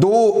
2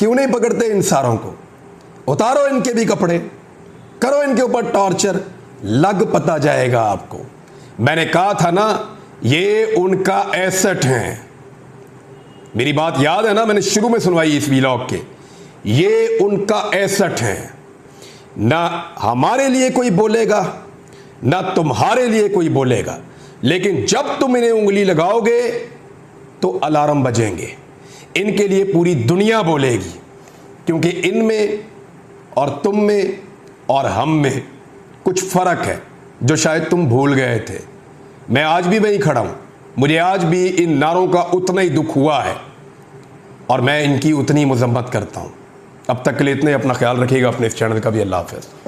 क्यों नहीं पकड़ते इन सारों को? उतारो इनके भी कपड़े, करो इनके ऊपर टॉर्चर, लग पता जाएगा आपको। मैंने कहा था ना, ये उनका एसेट हैं। मेरी बात याद है ना, मैंने शुरू में सुनवाई इस व्लॉग के। ये उनका एसेट हैं। ना हमारे लिए कोई बोलेगा, ना तुम्हारे लिए कोई बोलेगा, लेकिन जब तुम इन्हें उंगली लगाओगे तो अलार्म बजेंगे। इनके लिए पूरी दुनिया बोलेगी, क्योंकि इनमें और तुम में और हम में कुछ फर्क है जो शायद तुम भूल गए थे। मैं आज भी वहीं खड़ा हूं, मुझे आज भी इन नारों का उतना ही दुख हुआ है और मैं इनकी उतनी मजम्मत करता हूं। अब तक के लिए इतने, अपना ख्याल रखिएगा, अपने इस चैनल का भी। अल्लाह हाफ़िज़।